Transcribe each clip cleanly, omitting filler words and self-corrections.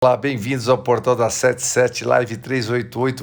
Olá, bem-vindos ao Portal da 77, Live 388,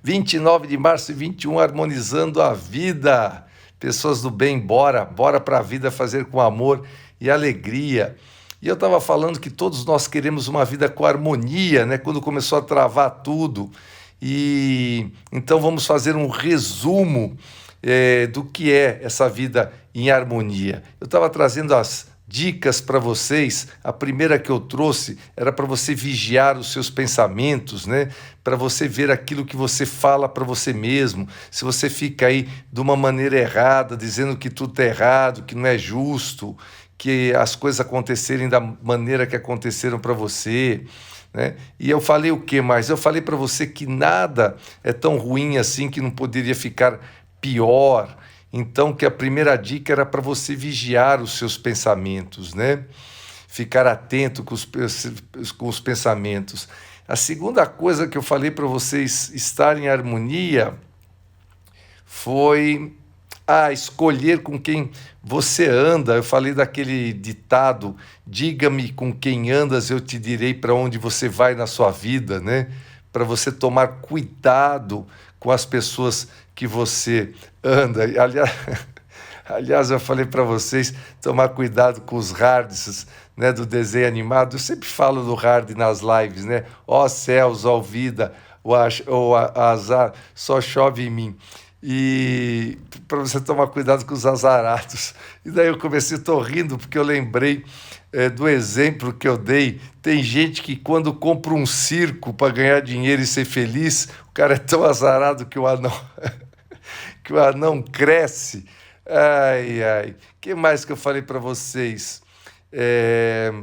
29 de março e 21, harmonizando a vida. Pessoas do bem, bora para a vida fazer com amor e alegria. E eu estava falando que todos nós queremos uma vida com harmonia, né? Quando começou a travar tudo. E então vamos fazer um resumo do que é essa vida em harmonia. Eu estava trazendo as dicas para vocês. A primeira que eu trouxe era para você vigiar os seus pensamentos, né? Para você ver aquilo que você fala para você mesmo. Se você fica aí de uma maneira errada, dizendo que tudo está errado, que não é justo, que as coisas acontecerem da maneira que aconteceram para você, né? E eu falei o que mais? Eu falei para você que nada é tão ruim assim que não poderia ficar pior. Então, que a primeira dica era para você vigiar os seus pensamentos, né? Ficar atento com os pensamentos. A segunda coisa que eu falei para vocês estarem em harmonia foi escolher com quem você anda. Eu falei daquele ditado: diga-me com quem andas, eu te direi para onde você vai na sua vida, né? Para você tomar cuidado com as pessoas que você anda. Aliás, eu falei para vocês tomar cuidado com os hards, né, do desenho animado. Eu sempre falo do hard nas lives, né? Ó céus, ó vida, o azar, só chove em mim. E para você tomar cuidado com os azarados. E daí eu comecei, estou rindo, porque eu lembrei do exemplo que eu dei. Tem gente que quando compra um circo para ganhar dinheiro e ser feliz, o cara é tão azarado que o anão, que o anão cresce. Ai, ai. O que mais que eu falei para vocês? É...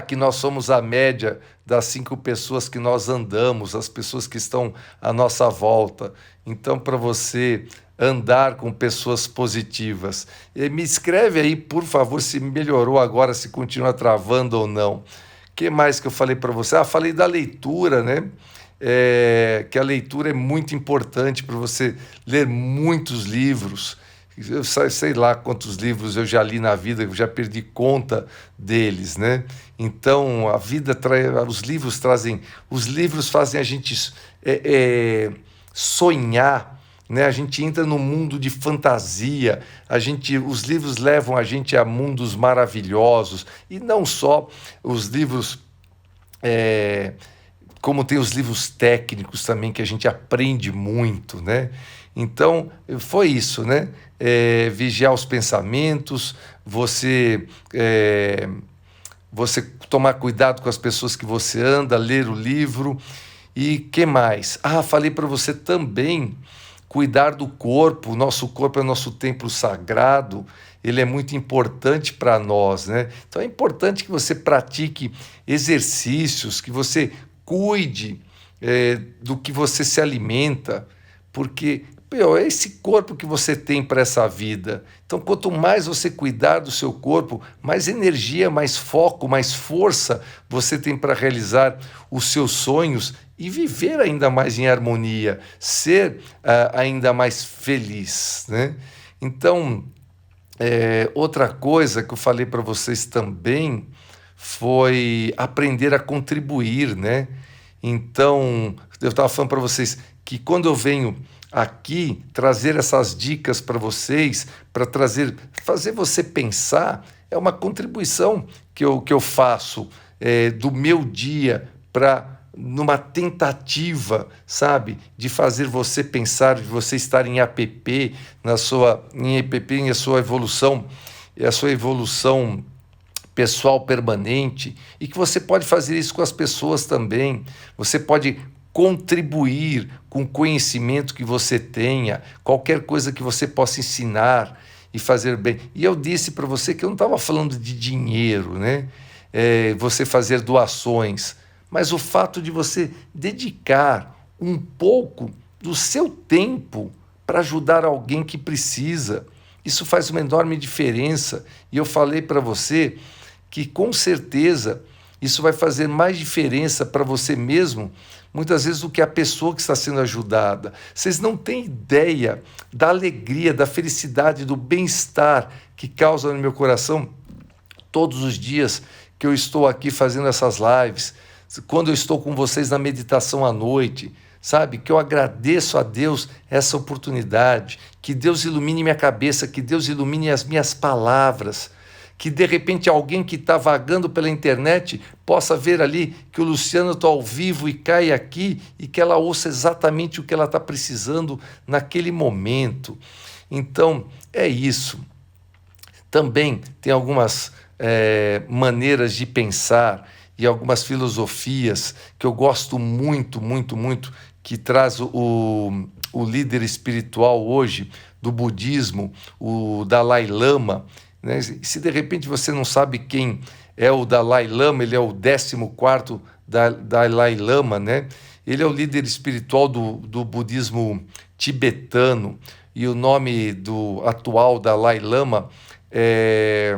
que nós somos a média das 5 pessoas que nós andamos, as pessoas que estão à nossa volta. Então, para você andar com pessoas positivas. Me escreve aí, por favor, se melhorou agora, se continua travando ou não. O que mais que eu falei para você? Falei da leitura, né? Que a leitura é muito importante para você ler muitos livros. Eu sei lá quantos livros eu já li na vida, eu já perdi conta deles, né? Então, a vida os livros fazem a gente sonhar, né? A gente entra num mundo de fantasia, os livros levam a gente a mundos maravilhosos, e não só os livros, como tem os livros técnicos também, que a gente aprende muito, né? Então, foi isso, né? Vigiar os pensamentos, você tomar cuidado com as pessoas que você anda, ler o livro. E que mais? Falei para você também cuidar do corpo. O nosso corpo é o nosso templo sagrado, ele é muito importante para nós, né? Então é importante que você pratique exercícios, que você cuide do que você se alimenta, porque é esse corpo que você tem para essa vida. Então, quanto mais você cuidar do seu corpo, mais energia, mais foco, mais força você tem para realizar os seus sonhos e viver ainda mais em harmonia, ser ainda mais feliz, né? Então, outra coisa que eu falei para vocês também foi aprender a contribuir, né? Então, eu estava falando para vocês que quando eu venho aqui trazer essas dicas para vocês, fazer você pensar, é uma contribuição que eu faço do meu dia numa tentativa, sabe, de fazer você pensar, de você estar em app, em a sua evolução, pessoal permanente, e que você pode fazer isso com as pessoas também. Você pode contribuir com o conhecimento que você tenha, qualquer coisa que você possa ensinar e fazer bem. E eu disse para você que eu não estava falando de dinheiro, né? Você fazer doações, mas o fato de você dedicar um pouco do seu tempo para ajudar alguém que precisa, isso faz uma enorme diferença. E eu falei para você que, com certeza, isso vai fazer mais diferença para você mesmo, muitas vezes, do que a pessoa que está sendo ajudada. Vocês não têm ideia da alegria, da felicidade, do bem-estar que causa no meu coração todos os dias que eu estou aqui fazendo essas lives, quando eu estou com vocês na meditação à noite, sabe? Que eu agradeço a Deus essa oportunidade, que Deus ilumine minha cabeça, que Deus ilumine as minhas palavras, que de repente alguém que está vagando pela internet possa ver ali que o Luciano está ao vivo e cai aqui e que ela ouça exatamente o que ela está precisando naquele momento. Então, é isso. Também tem algumas maneiras de pensar e algumas filosofias que eu gosto muito, muito, muito, que traz o líder espiritual hoje do budismo, o Dalai Lama, né? Se de repente você não sabe quem é o Dalai Lama, ele é o 14º Dalai Lama, né? Ele é o líder espiritual do budismo tibetano, e o nome do atual Dalai Lama é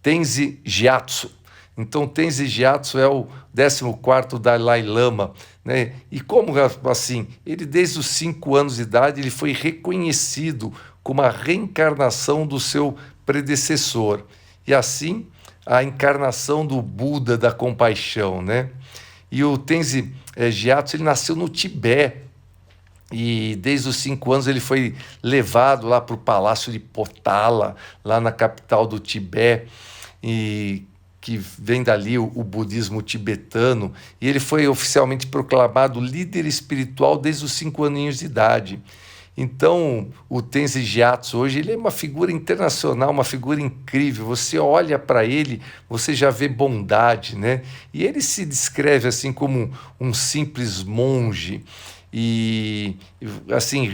Tenzin Gyatso. Então, Tenzin Gyatso é o 14º Dalai Lama, né? E como assim? Ele, desde os 5 anos de idade, ele foi reconhecido como a reencarnação do seu predecessor. E assim, a encarnação do Buda da compaixão, né? E o Tenzin Gyatso, ele nasceu no Tibete, e desde os 5 anos ele foi levado lá para o Palácio de Potala, lá na capital do Tibete, e que vem dali o budismo tibetano, e ele foi oficialmente proclamado líder espiritual desde os 5 aninhos de idade. Então, o Tenzin Gyatso hoje, ele é uma figura internacional, uma figura incrível. Você olha para ele, você já vê bondade, né? E ele se descreve assim como um simples monge, e assim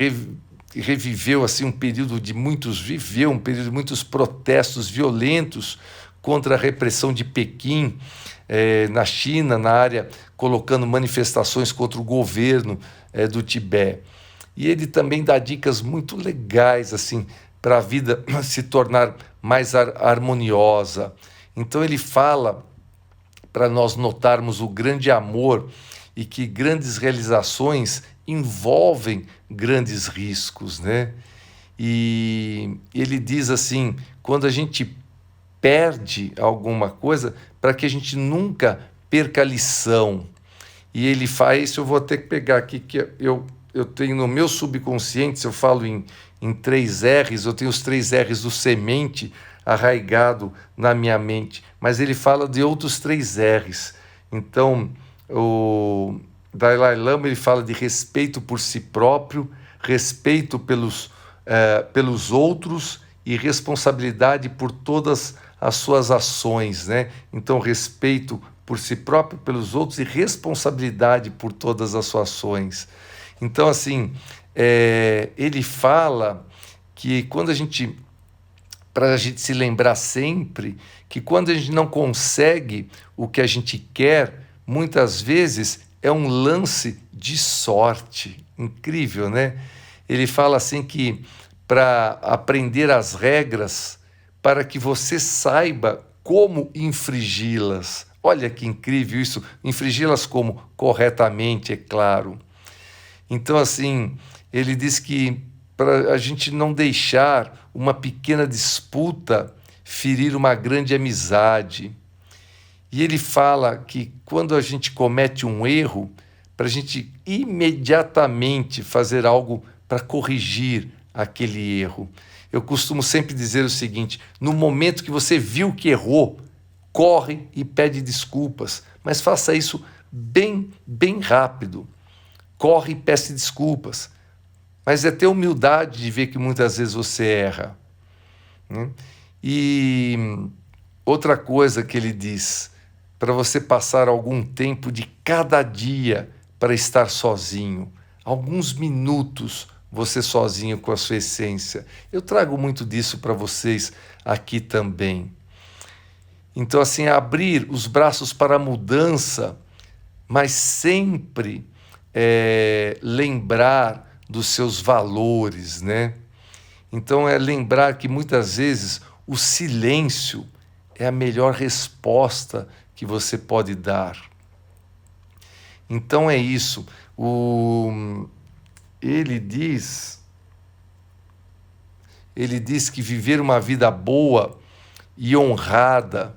reviveu assim viveu um período de muitos protestos violentos contra a repressão de Pequim, na China, na área, colocando manifestações contra o governo do Tibete. E ele também dá dicas muito legais assim para a vida se tornar mais harmoniosa. Então ele fala para nós notarmos o grande amor e que grandes realizações envolvem grandes riscos, né? E ele diz assim, quando a gente perde alguma coisa, para que a gente nunca perca a lição. E ele faz isso, eu vou ter que pegar aqui, que eu tenho no meu subconsciente, se eu falo em 3 R's, eu tenho os 3 R's do semente arraigado na minha mente, mas ele fala de outros 3 R's. Então, o Dalai Lama, ele fala de respeito por si próprio, respeito pelos outros e responsabilidade por todas as suas ações, né? Então, respeito por si próprio, pelos outros e responsabilidade por todas as suas ações. Então, assim, ele fala que para a gente se lembrar sempre que quando a gente não consegue o que a gente quer, muitas vezes é um lance de sorte. Incrível, né? Ele fala assim que para aprender as regras, para que você saiba como infringi-las. Olha que incrível isso, infringi-las como? Corretamente, é claro. Então, assim, ele diz que para a gente não deixar uma pequena disputa ferir uma grande amizade. E ele fala que quando a gente comete um erro, para a gente imediatamente fazer algo para corrigir aquele erro. Eu costumo sempre dizer o seguinte: no momento que você viu que errou, corre e pede desculpas, mas faça isso bem, bem rápido. Corre e peça desculpas, mas é ter humildade de ver que muitas vezes você erra, né? E outra coisa que ele diz, para você passar algum tempo de cada dia para estar sozinho, alguns minutos você sozinho com a sua essência. Eu trago muito disso para vocês aqui também. Então, assim, abrir os braços para a mudança, mas sempre lembrar dos seus valores, né? Então, é lembrar que muitas vezes o silêncio é a melhor resposta que você pode dar. Então, é isso. Ele diz que viver uma vida boa e honrada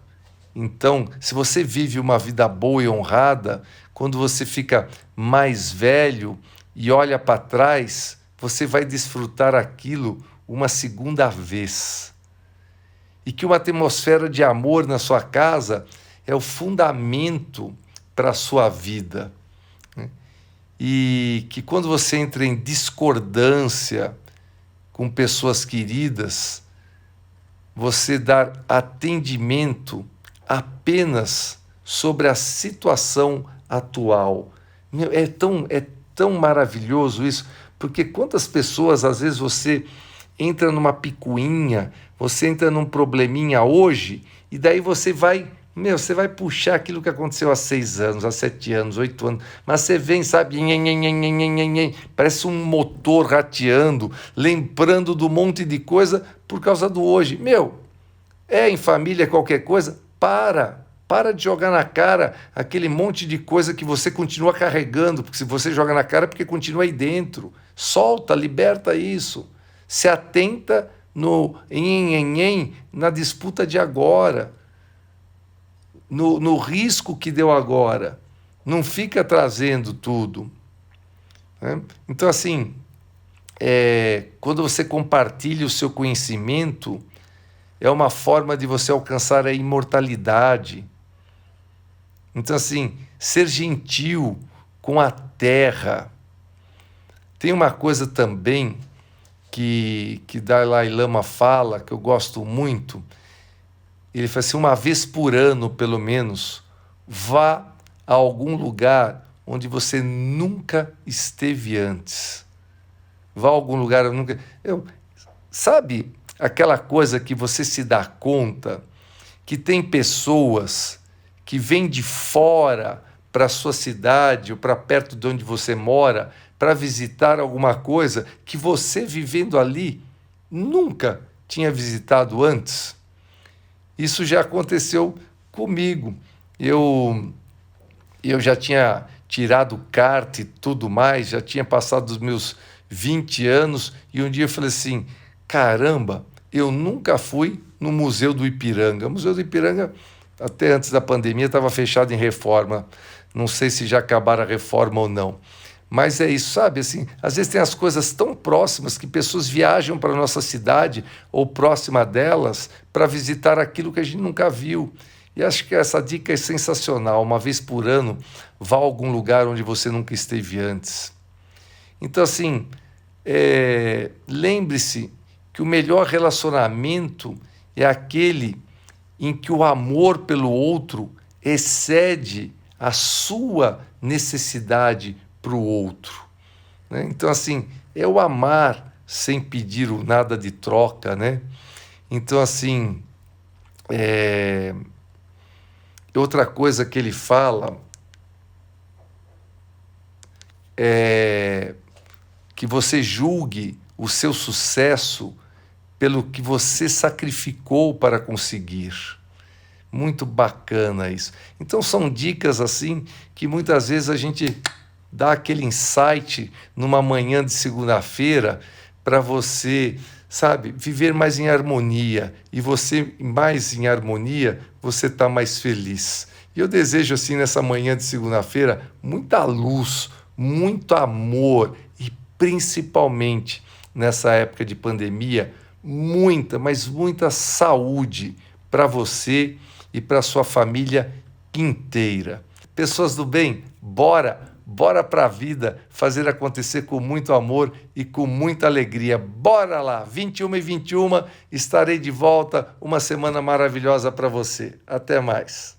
Então, se você vive uma vida boa e honrada, quando você fica mais velho e olha para trás, você vai desfrutar aquilo uma segunda vez. E que uma atmosfera de amor na sua casa é o fundamento para a sua vida. E que quando você entra em discordância com pessoas queridas, você dar atendimento apenas sobre a situação atual. Meu, é tão maravilhoso isso, porque quantas pessoas, às vezes, você entra numa picuinha, você entra num probleminha hoje, e daí você vai puxar aquilo que aconteceu há 6 anos, há 7 anos, 8 anos, mas você vem, sabe, parece um motor rateando, lembrando do monte de coisa por causa do hoje. Em família qualquer coisa, para de jogar na cara aquele monte de coisa que você continua carregando, porque se você joga na cara é porque continua aí dentro. Solta, liberta isso. Se atenta no na disputa de agora, no risco que deu agora. Não fica trazendo tudo, né? Então, assim, quando você compartilha o seu conhecimento, é uma forma de você alcançar a imortalidade. Então, assim, ser gentil com a terra. Tem uma coisa também que Dalai Lama fala, que eu gosto muito. Ele fala assim, uma vez por ano, pelo menos, vá a algum lugar onde você nunca esteve antes. Vá a algum lugar onde nunca... Sabe aquela coisa que você se dá conta que tem pessoas que vêm de fora para a sua cidade ou para perto de onde você mora para visitar alguma coisa que você, vivendo ali, nunca tinha visitado antes? Isso já aconteceu comigo. Eu já tinha tirado carta e tudo mais, já tinha passado os meus 20 anos, e um dia eu falei assim, caramba, eu nunca fui no Museu do Ipiranga. O Museu do Ipiranga, até antes da pandemia, estava fechado em reforma. Não sei se já acabaram a reforma ou não. Mas é isso, sabe? Assim, às vezes tem as coisas tão próximas que pessoas viajam para a nossa cidade ou próxima delas para visitar aquilo que a gente nunca viu. E acho que essa dica é sensacional. Uma vez por ano, vá a algum lugar onde você nunca esteve antes. Então, assim, lembre-se que o melhor relacionamento é aquele em que o amor pelo outro excede a sua necessidade para o outro, né? Então, assim, é o amar sem pedir nada de troca, né? Então, assim, outra coisa que ele fala é que você julgue o seu sucesso pelo que você sacrificou para conseguir. Muito bacana isso. Então são dicas assim que muitas vezes a gente dá aquele insight numa manhã de segunda-feira para você, sabe, viver mais em harmonia. E você, mais em harmonia, você está mais feliz. E eu desejo assim nessa manhã de segunda-feira muita luz, muito amor e principalmente nessa época de pandemia, muita, mas muita saúde para você e para sua família inteira. Pessoas do bem, bora para a vida fazer acontecer com muito amor e com muita alegria. Bora lá, 21h21, estarei de volta, uma semana maravilhosa para você. Até mais.